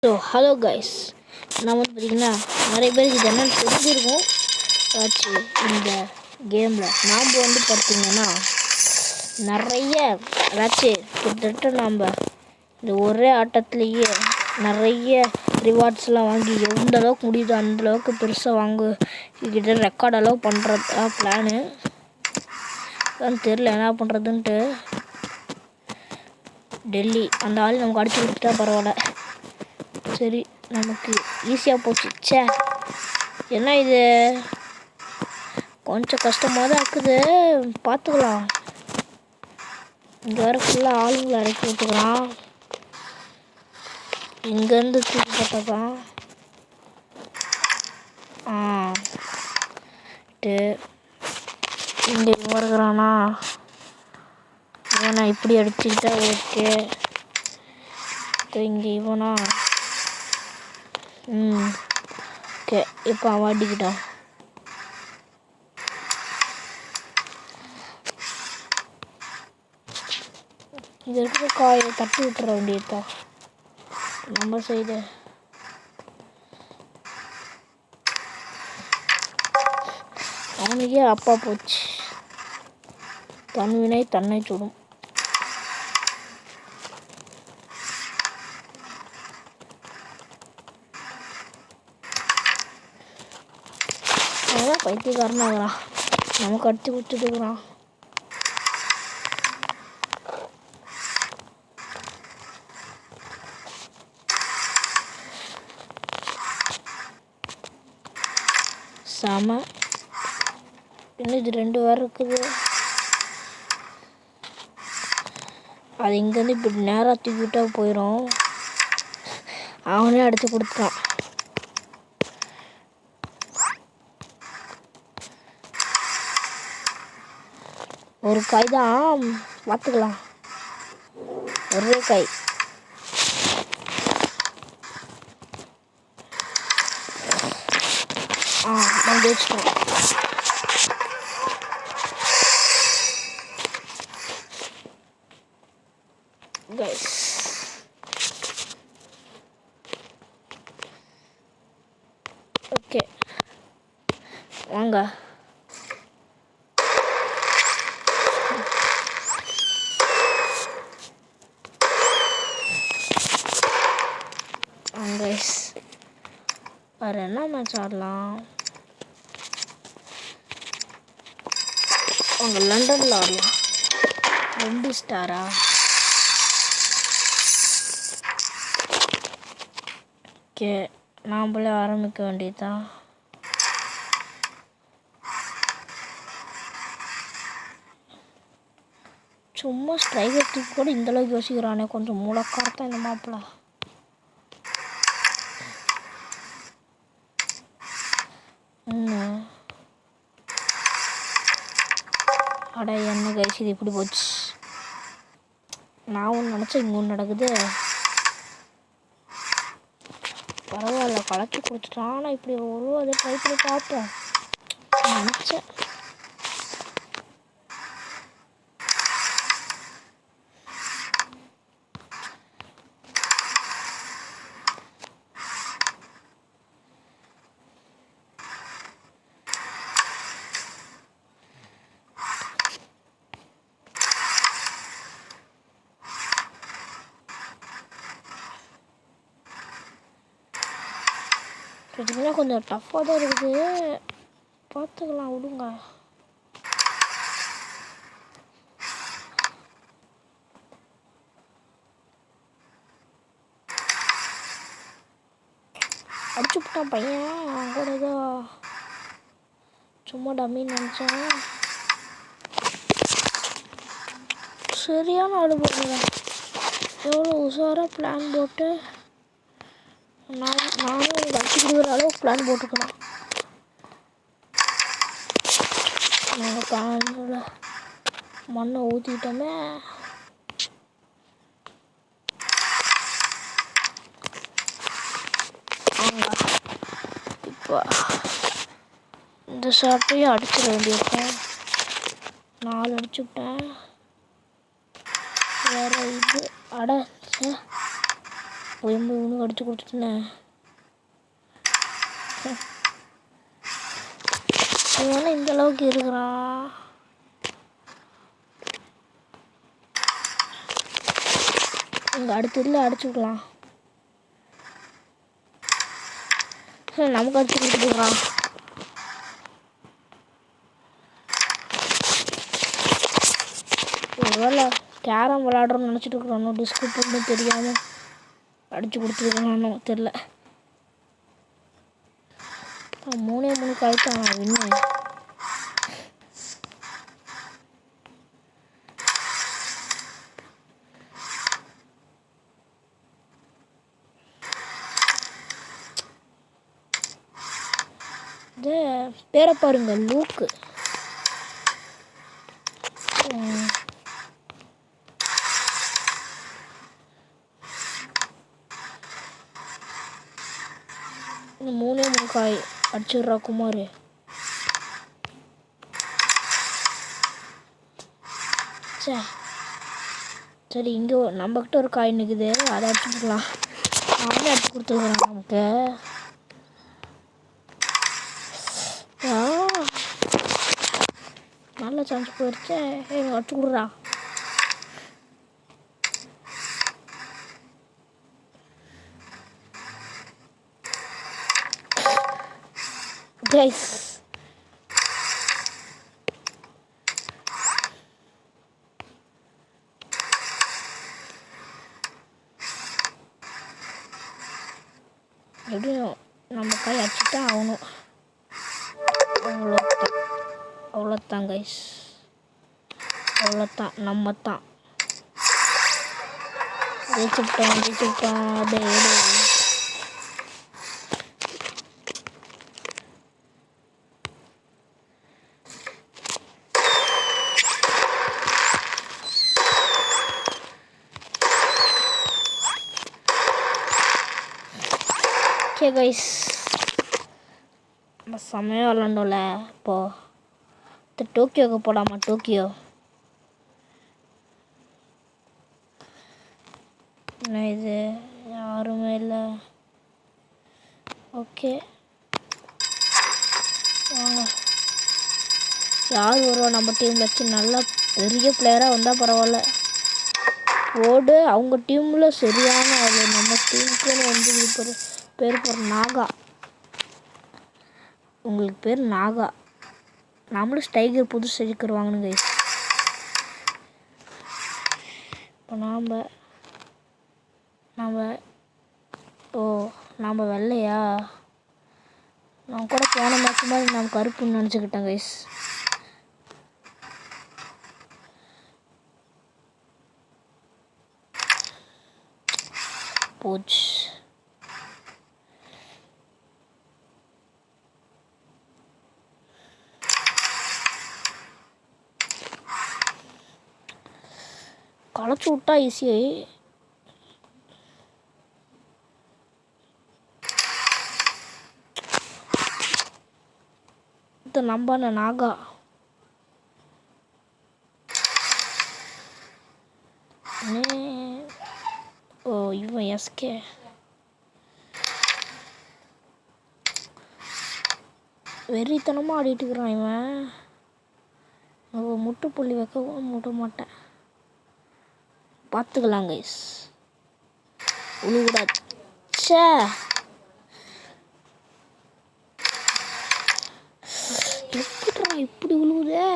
Hello guys, நான் வந்து பார்த்தீங்கன்னா நிறைய பேருக்கு இது என்னன்னு தெரிஞ்சிருக்கும். ஏதாச்சும் இந்த கேமில் நாம் வந்து பார்த்தீங்கன்னா நிறைய ஏதாச்சும் கிட்டத்தட்ட நம்ம இந்த ஒரே ஆட்டத்துலேயே நிறைய ரிவார்ட்ஸ்லாம் வாங்கி எந்த அளவுக்கு முடியுதோ அந்தளவுக்கு பெருசாக கிட்ட ரெக்கார்ட் அளவு பண்ணுறது பிளானு தான். தெரில என்ன பண்ணுறதுன்ட்டு. டெல்லி அந்த ஆள் நமக்கு அடிச்சு கொடுத்துட்டா பரவாயில்ல. சரி, நமக்கு ஈஸியாக போச்சு. சே, என்ன இது கொஞ்சம் கஷ்டமாக தான் இருக்குது, பார்த்துக்கலாம். இங்கே வேறு ஃபுல்லாக ஆளுங்களை இறக்கி விட்டுக்கிறான். இங்கேருந்து தூக்கி போட்டதான். இங்கே வருகிறானா இவனை இப்படி அடிச்சுக்கிட்டா ஓகே. இங்கே இவனா ஓகே. இப்போ அவன் அடிக்கிட்டான். இது இருக்கிற காயை தட்டி விட்டுற வேண்டியதுதான் நம்ம சைடு. அவனுக்கே அப்பா போச்சு. தன்வினை தன்னை சுடும். அதான் பைத்தியக்காரனாகிறான், நமக்கு அடிச்சு கொடுத்துட்டுக்கிறான். செம. இன்னும் இது 2 வேறு இருக்குது. அது இங்கேருந்து இப்படி நேராக தூக்கிட்டா போயிடும். அவனே அடித்து கொடுத்துட்டான். ஒரு காய் தான், பார்த்துக்கலாம். ஒரே காய். நான் ஜெயிச்சிட்டோம். கைஸ், ஓகே வாங்க. கைஸ், வேறு என்ன மேட்ச் ஆடலாம்? அவங்க லண்டனில் ஆடலாம். 2 ஸ்டாரா? ஓகே, நாம்பளே ஆரம்பிக்க வேண்டியதுதான். சும்மா ஸ்ட்ரைக்கருக்கு கூட இந்தளவுக்கு யோசிக்கிறானே, கொஞ்சம் மூலக்காரத்தான் இந்த மாப்பிள்ள. அட என்ன கைஸ், இது இப்படி போச்சு. நான் ஒன்று நினச்சேன், இங்கே ஒன்று நடக்குது. பரவாயில்ல, கலக்கி கொடுத்துட்டான். ஆனால் இப்படி அதை ட்ரை பண்ணி பார்ப்போம் நினச்சேன். பார்த்தீங்கன்னா கொஞ்சம் டஃப்பாக தான் இருக்குது, பார்த்துக்கலாம் விடுங்க. அடிச்சு விட்டான் பையன். கூட ஏதோ சும்மா டம்மின்னு நினச்சேன். சரியான ஆடு போடுங்க. எவ்வளோ உஷாராக பிளான் போட்டு நானும் அடிச்சு கொடுக்குற அளவுக்கு பிளான் போட்டுக்கலாம். நாங்கள் பேனோட மண்ணை ஊற்றிக்கிட்டோமே. இப்போ இந்த ஷாட்டையும் அடிச்சிட வேண்டியிருக்கேன். 4 அடிச்சு விட்டேன். வேறு இது அட ஒன்று அடிச்சு கொடுத்துட்டேன். இவன் இந்த அளவுக்கு இருக்கிறான். இங்கே அடுத்ததில் அடிச்சு விடலாம். நமக்கு அடிச்சு கொடுத்துருக்கான். ஒருவேளை கேரம் விளையாடுறோன்னு நினச்சிட்டு இருக்கிறானோ, டிஸ்கவுண்ட் பண்ணி தெரியாமல் அடித்து கொடுத்துருக்கானோ தெரில. 3 காய்த்தான் வின்னு. பேரை பாருங்க, லூக்கு. இந்த 3 காய் அடிச்சிடுறா குமார். சரி, இங்கே நம்மக்கிட்ட ஒரு காய் நிற்குது, அதை அடிச்சுக்கலாம். அவனே அடிச்சு கொடுத்துருக்குறான் நமக்கு. நல்ல சான்ஸ் போயிடுச்சு. அடிச்சு கொடுறா. கைஸ், எப்படியும் நம்ம கை அடிச்சுட்டா ஆகணும். அவ்வளோதான் கைஸ், அவ்வளோதான். நம்ம தான் ஜெயிச்சுட்டோம். அப்படியே ஓகே கைஸ், நம்ம செம்மையாக விளாண்டோம்ல. இப்போது டோக்கியோவுக்கு போகலாமா? டோக்கியோ என்ன இது? யாருமே இல்லை. ஓகே வாங்க. யார் வருவா நம்ம டீமில் வச்சு? நல்லா பெரிய பிளேயராக வந்தால் பரவாயில்ல. ஓடு அவங்க டீமில் சரியான ஆள். நம்ம டீமுக்குன்னு வந்து இது பேர் போகிற நாகா. உங்களுக்கு பேர் நாகா. நம்மளும் ஸ்டைகர் புது ஸ்டைகர் வாங்கணுங்க. இப்போ நாம் வெள்ளையா? நான் கூட போன மாதம் மாதிரி நான் கருப்புன்னு நினச்சிக்கிட்டேன் கைஸ். போச்சு. களைச்சி விட்டா ஈஸியாகி. இது நம்பான நாகா. ஓ இவன் எஸ்கே. வெறித்தனமாக ஆடிட்டு இருக்கிறான் இவன். முட்டுப்புள்ளி வைக்கவும் முட்ட மாட்டேன். பார்த்துக்கலாம் கைஸ். உழுவுடாது. சே, எப்படிடா இப்படி உழுவுதே?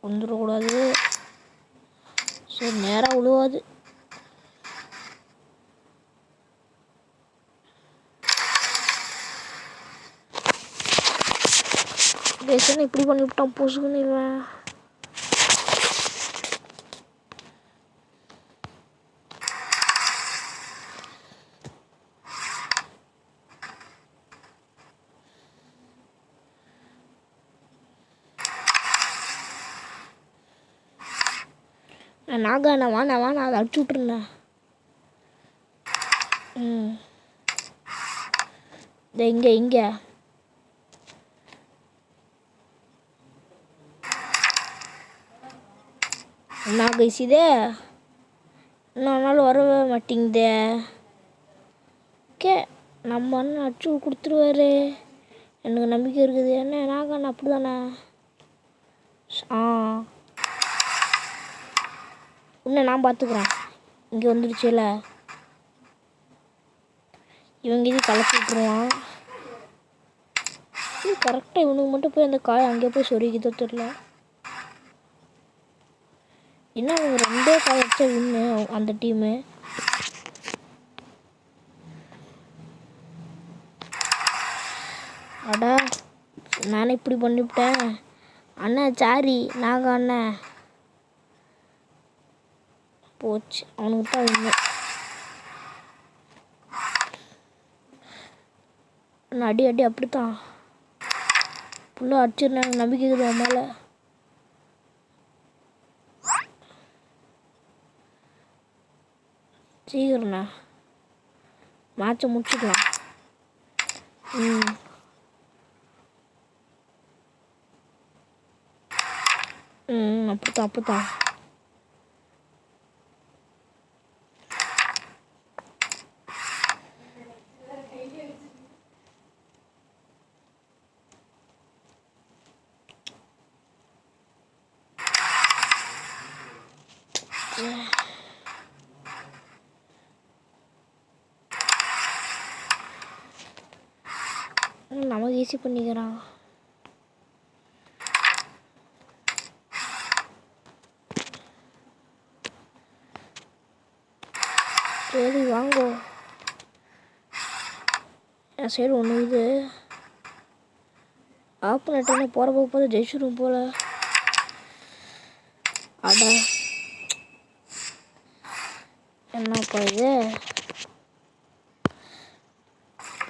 வந்துடக்கூடாது. சரி, நேராக உழுவாது. பேசுன்னு இப்படி பண்ணிவிட்டான் பூசுக்குன்னு இவன். நாகா நான் வாண்ணா அதை அடிச்சு விட்ருந்தேன். இங்கே நாகா இதே இன்னொரு நாள் வரவே மாட்டேங்குதே. ஓகே, நம்ம அண்ணன் அடிச்சு கொடுத்துருவாரு, எனக்கு நம்பிக்கை இருக்குது. என்ன நாங்கள் அப்படி தானே. இன்னும் நான் பார்த்துக்குறேன். இங்கே வந்துடுச்சுல, இவங்க இது கலப்பி விட்டுருவான். கரெக்டாக இவனுக்கு மட்டும் போய் அந்த காய் அங்கேயே போய் சொருகிதோ தெரியல. இன்னும் அவங்க 2 காய் வச்சா வின்னு அந்த டீமு. அடா, நானே இப்படி பண்ணிவிட்டேன். அண்ணன் சாரி, நாங்கள் அண்ணன் போச்சு. அவனுக்கு தான் வின்னு. அடி அடி அப்படித்தான் ஃபுல்லாக அடிச்சிருந்தாங்க. நம்பிக்கை இருக்குது அவன் மேலே. சீக்கிரண்ணா மேட்சை முடிச்சுக்கலாம். அப்படித்தான். நமக்கு ஈஸி பண்ணிக்கிறான். சரி வாங்கோ. என் சைடு ஒன்று இது ஆப் பண்ணிட்டோன்னே போகிற ஜெயிச்சிடும் போல. அட என்னப்பா இது,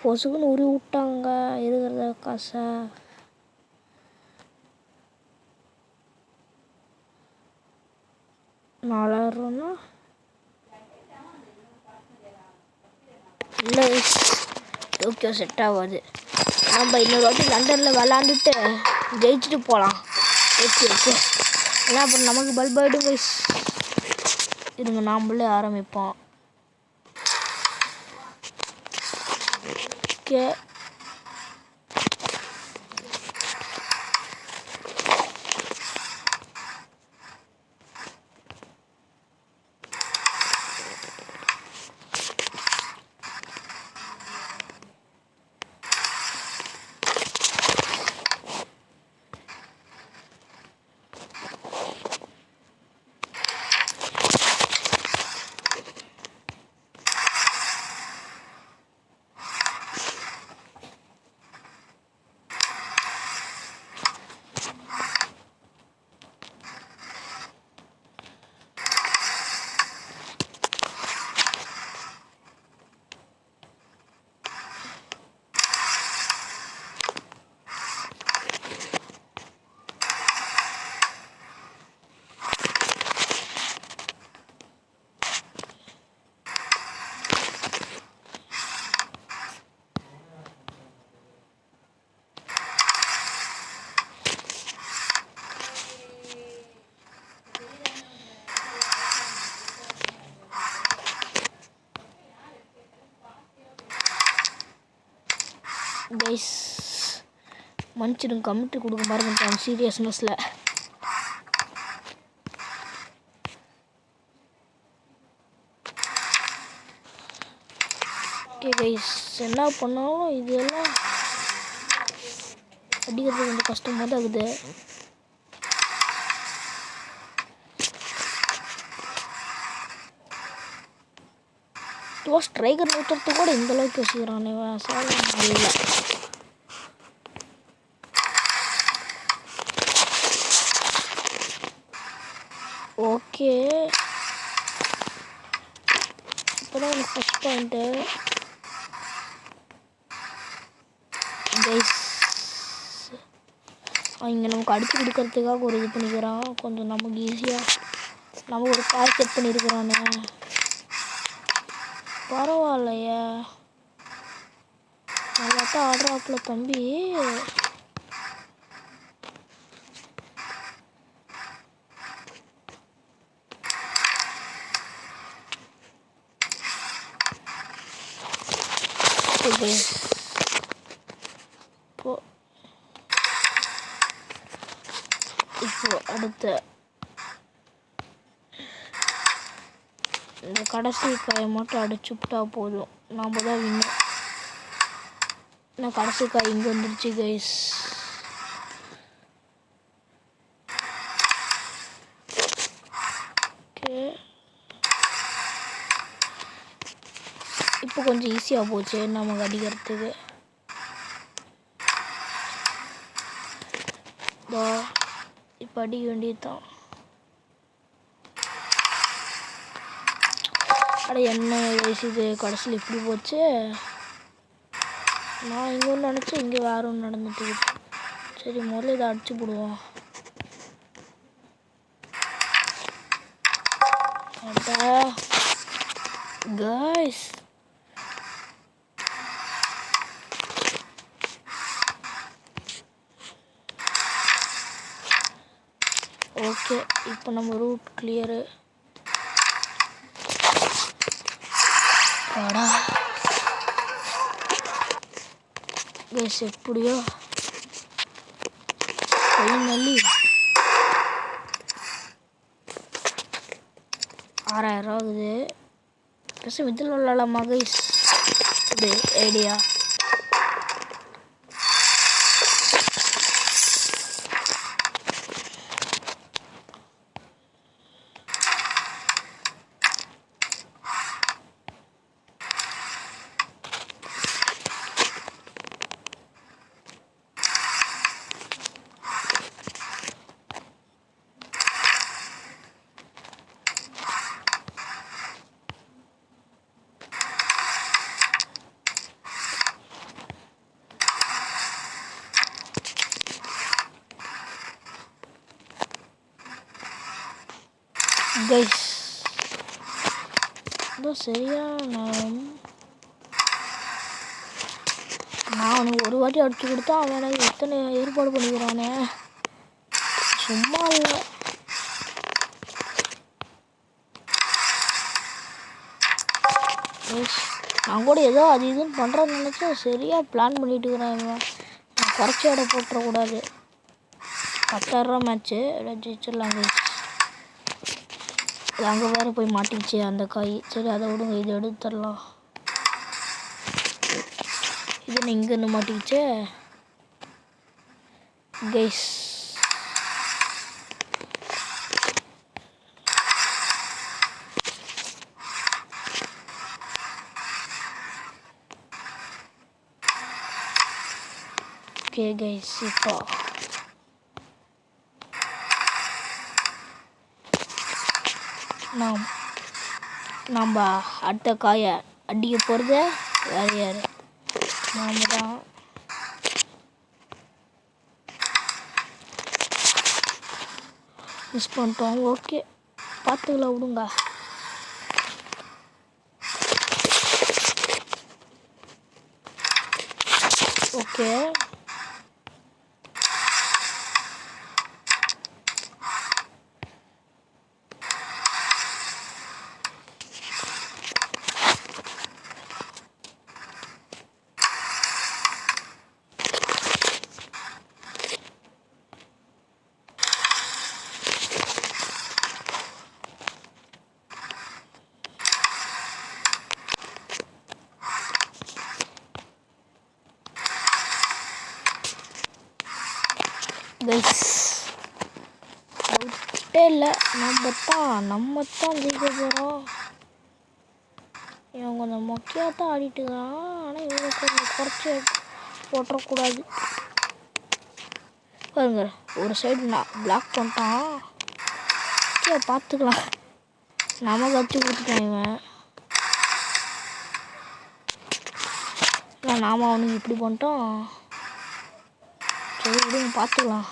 பொசுக்குன்னு உருவி விட்டாங்க இருக்கிறத காசை. $4000 இல்லை, டோக்கியோ செட் ஆகாது. நம்ம இன்னொரு வாட்டி லண்டனில் விளாண்டுட்டு ஜெயிச்சுட்டு போகலாம். ஓகே என்ன பண்ண, நமக்கு பல்ப் ஆகிடும் கைஸ். இருங்க நாம்ளே ஆரம்பிப்போம். ஓகே, கைஸ் மன்னிச்சிடுங்க, கமெண்ட்ரி கொடுக்க மறந்துட்டேன் சீரியஸ்னஸில். ஓகே கைஸ், என்ன பண்ணாலும் இதெல்லாம் அடிக்கிறது கொஞ்சம் கஷ்டமாக தான் இருக்குது. ஸ்ட்ரைக்கர் ஊற்றுறது கூட இந்த அளவுக்கு யோசிக்கிறானே, இல்லை. ஓகே, இப்போதான் எனக்கு ஃபஸ்ட் பாயிண்ட்டு கைஸ். இங்கே நமக்கு அடிச்சு கொடுக்கறதுக்காக ஒரு இது பண்ணிக்கிறான். கொஞ்சம் நமக்கு ஈஸியாக நமக்கு ஒரு கார் செட் பண்ணியிருக்கிறானே, பரவாயில்லையே. நல்லா தான் ஆடுறாப்புல தம்பி. ஓகே இப்போ அடுத்த இந்த கடைசி காயை மட்டும் அடிச்சுட்டா போதும், நாம் தான் வின்னர். நான் கடைசி காய் இங்கே வந்துருச்சு கைஸ். ஓகே இப்போ கொஞ்சம் ஈஸியாக போச்சு நமக்கு அடிக்கிறதுக்கு. இப்போ அடிக்க வேண்டியதுதான். அட என்ன வயசு இது, கடைசியில் இப்படி போச்சு. நான் இங்கே ஒன்று நினச்சேன், இங்கே வேற ஒன்று நடந்துட்டு. சரி முதல்ல இதை அடிச்சு போடுவோம். கைஸ் ஓகே இப்போ நம்ம ரூட் கிளியரு. வாடா கைஸ், எப்படியோ ஃபைனலி 6000 ஆகுது. பெருசு இதில் விளாடலாமா கைஸ்? இது ஐடியா. கைஸ் இதோ சரியா நான் அவனுக்கு ஒரு வாட்டி அடிச்சு கொடுத்தா அவன் எனக்கு எத்தனை ஏற்பாடு பண்ணிக்கிறானே, சும்மா இல்லை. நான் கூட ஏதோ அது இதுன்னு பண்ணுறேன்னு நினச்சா சரியாக பிளான் பண்ணிட்டு இருக்கிறேன். நான் குறைச்சி இட போட்டுறக்கூடாது. 10,000 மேட்ச்சு ஜெயிச்சிடலாம் கைஸ். அங்கே வேறு போய் மாட்டிச்சு அந்த காய். சரி அதை விடுங்க, இது எடுத்துடலாம். இது இங்கேருந்து மாட்டிக்கிச்சே கைஸ். ஓகே கைஸ், இப்போ நம்ம அடுத்த காயை அடிக்க போகிறது வேறு யார்? நாம் தான். மிஸ் பண்ணிட்டோம். ஓகே பார்த்துக்கலாம், விடுங்க. ஓகே கைஸ், டவுட்டே இல்லை, நம்ம தான் ஜெயிக்க போகிறோம். இவன் கொஞ்சம் மொக்கையாக தான் ஆடிட்டுக்கிறான். ஆனால் இவங்க கொஞ்சம் குறைச்சி போட்டுறக்கூடாது. பாருங்க, ஒரு சைடு நான் பிளாக் பண்ணிட்டான். ஓகே பார்த்துக்கலாம். நமக்கு வச்சு கொடுத்துட்டான் இவன். நாம அவனுக்கு இப்படி பண்ணிட்டோம். சரி விடுங்க, பார்த்துக்கலாம்.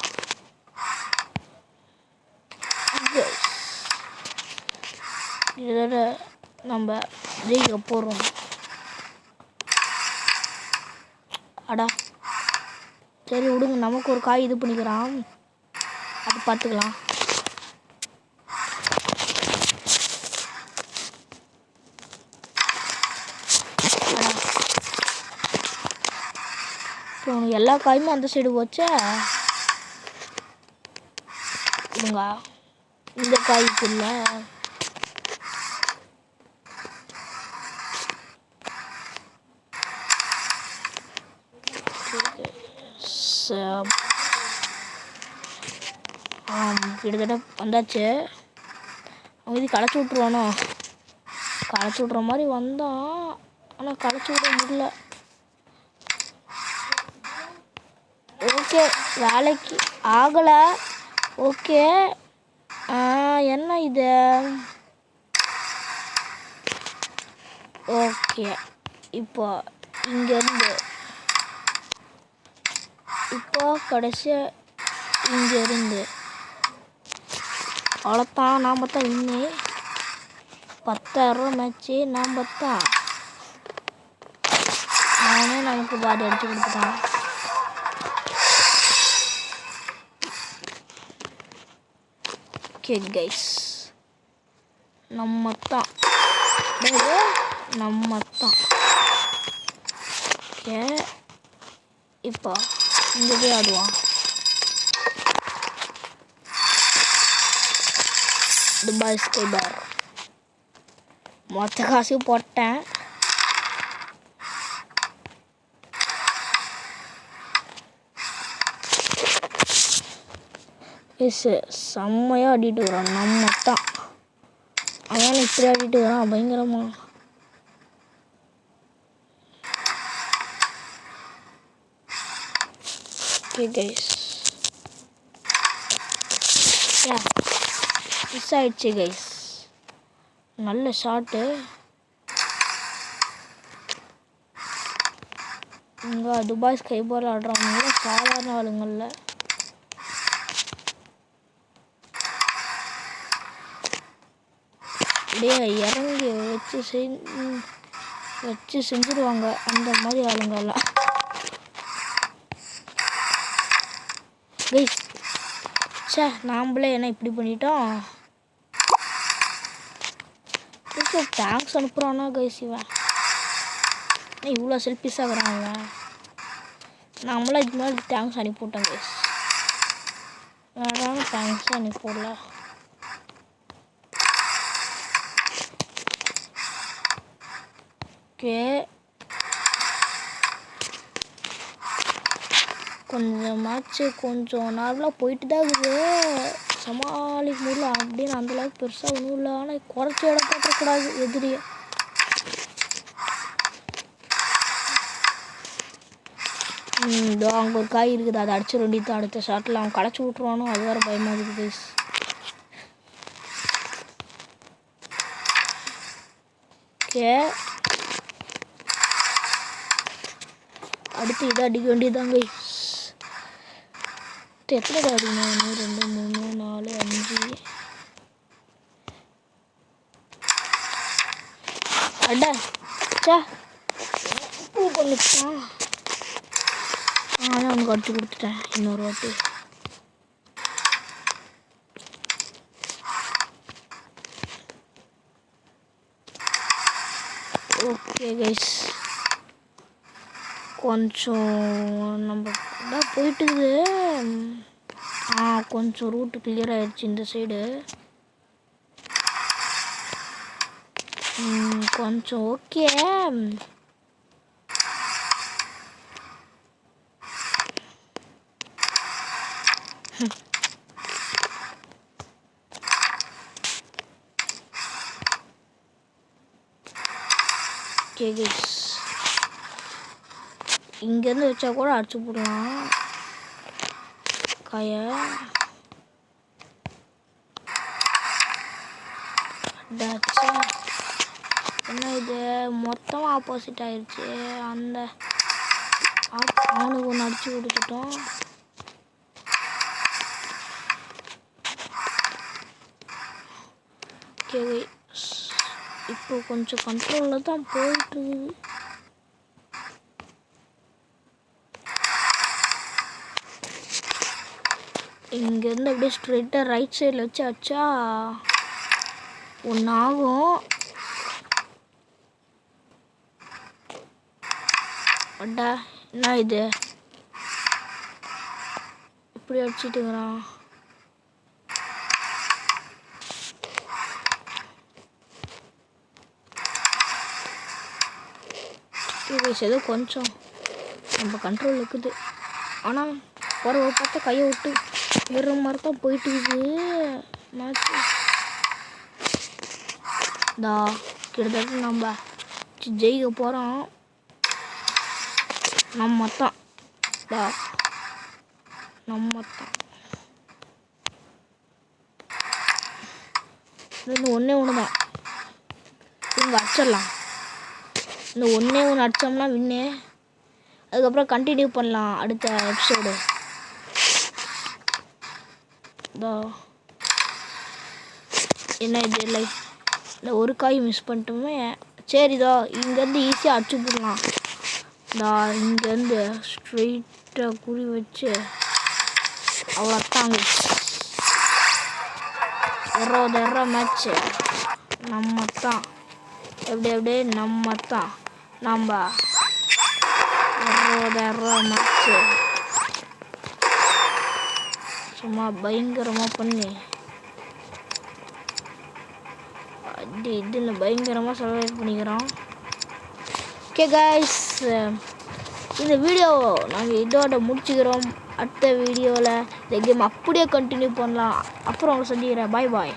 இதோட நம்ம ஜெயிக்க போகிறோம். அடா சரி விடுங்க, நமக்கு ஒரு காய் இது பண்ணிக்கிறான், அது பார்த்துக்கலாம். எல்லா காயுமே அந்த சைடு போச்சா இருங்க இந்த காய்க்குள்ள கிட்டத்தட்ட வந்தாச்சு. அவங்க இது களைச்சி விட்ருவானோ? களைச்சி விட்ற மாதிரி வந்தான், ஆனால் களைச்சி விட முடியல. ஓகே வேலைக்கு ஆகலை. ஓகே என்ன இது? ஓகே இப்போ இங்கேருந்து இப்போ கடைசியாக இங்கேருந்து அவ்வளோத்தான். நாம் தான் இன்னும் 10,000 மேட்ச்சு நாம் தான். நானே நமக்கு பாடி அடிச்சு கொடுத்துட்டான். ஓகே கைஸ் நம்ம தான் ஓகே இப்போ இங்கே போய் ஆடுவான். துபாய் ஸ்கை பார் மொத்த காசையும் போட்டேன். செம்மையாக ஆடிட்டு வரான். நம்ம தான் அவன் இப்படி ஆடிட்டு வரான் பயங்கரமா. ஓகே கைஸ் மிஸ் ஆயிடுச்சு கைஸ். நல்ல ஷாட்டு. இங்கே துபாய் ஸ்கை பால் ஆடுறவங்க சாதாரண ஆளுங்கள்ல. அப்படியே இறங்கி வச்சு செஞ்சுருவாங்க அந்த மாதிரி ஆளுங்கெல்லாம். கைஸ் நாம்ளே என்ன இப்படி பண்ணிட்டோம். தேங்க்ஸ் அனுப்புகிறானா கைஸ்? இவன் இவ்வளோ செல்ஃபிஷாக வரான். இவன் நம்மளாம் இதுக்கு மேலே தேங்க்ஸ் அனுப்பிவிட்டோம் கைஸ். வேணாலும் தேங்க்ஸ் அனுப்பிவிடல. ஓகே கொஞ்சமாச்சு கொஞ்சம் நார்மலாக போயிட்டு தான் இருக்குது. சமாளிக்க முடியல அப்படின்னு அந்தளவுக்கு பெருசாக ஒன்றும் இல்லை. ஆனால் குறைச்சி இடம் போட்டக்கூடாது எதிரியை. இதோ அங்கே ஒரு காய் இருக்குது, அதை அடிச்சு ரெண்டித்து அடுத்த ஷாட்டில் அவன் களைச்சி விட்ருவானோ அது வேறு பயமாக இருக்குது கைஸ். ஓகே அடுத்து இதை அடிக்க வேண்டியதுதான் கைஸ். எத்தனை அடிக்கணும்? 1 2 3 4 5 அடா பண்ணிட்டான். ஆனால் அவனுக்கு அடிச்சு கொடுத்துட்டேன் இன்னொரு வாட்டி. ஓகே கைஸ் கொஞ்சம் நம்ம தான் போயிட்டுது. கொஞ்சம் ரூட்டு கிளியர் ஆயிடுச்சு இந்த சைடு. கொஞ்சம் ஓகே. ஓகே கைஸ் இங்கேருந்து வச்சா கூட அடிச்சு போடலாம் காயை. என்ன இது மொத்தமாக ஆப்போசிட் ஆயிடுச்சு. அந்த அவனுக்கு ஒன்று அடிச்சு கொடுத்துட்டோம். ஓகே இப்போ கொஞ்சம் கண்ட்ரோலில் தான் போயிட்டுருக்குது. இங்கேருந்து அப்படியே ஸ்ட்ரெயிட்டாக ரைட் சைடில் வச்சு அடிச்சா ஒன்று ஆகும். அட்டா என்ன இது இப்படி அடிச்சிட்டு இருக்கிறான். ஏதோ கொஞ்சம் நம்ம கண்ட்ரோல் இருக்குது. ஆனால் ஒரு பார்த்தா கையை விட்டு ஏறுற மாதிரி தான் போயிட்டு இருக்குது மேட்ச். கிட்டத்தட்ட நம்ம ஜெயிக்க போகிறோம். நம்ம தான் இன்னும் ஒன்றே ஒன்று தான். இவங்க அடிச்சிடலாம். இந்த ஒன்றே ஒன்று அடித்தோம்னா வின்னு. அதுக்கப்புறம் கண்டினியூ பண்ணலாம் அடுத்த எபிசோடு. என்ன இது இல்லை, இந்த ஒரு காய் மிஸ் பண்ணிட்டோமே. சரிதா, இங்கேருந்து ஈஸியாக அடிச்சு போடலாம். இங்கேருந்து ஸ்ட்ரெயிட்டாக குறி வச்சு அவ்வளோத்தாங்க. எற மேட்ச்சு நம்ம தான். எப்படியே நம்ம தான். நம்ம மேட்ச்சு சும்மா பயங்கரமாக பண்ணி இதுன்னு பயங்கரமாக சர்வைவ் பண்ணிக்கிறோம். ஓகே கைஸ், இந்த வீடியோ நாங்கள் இதோட முடிச்சுக்கிறோம். அடுத்த வீடியோவில் இந்த கேம் அப்படியே கண்டினியூ பண்ணலாம். அப்புறம் அவங்க சந்திக்கிறேன். பாய்.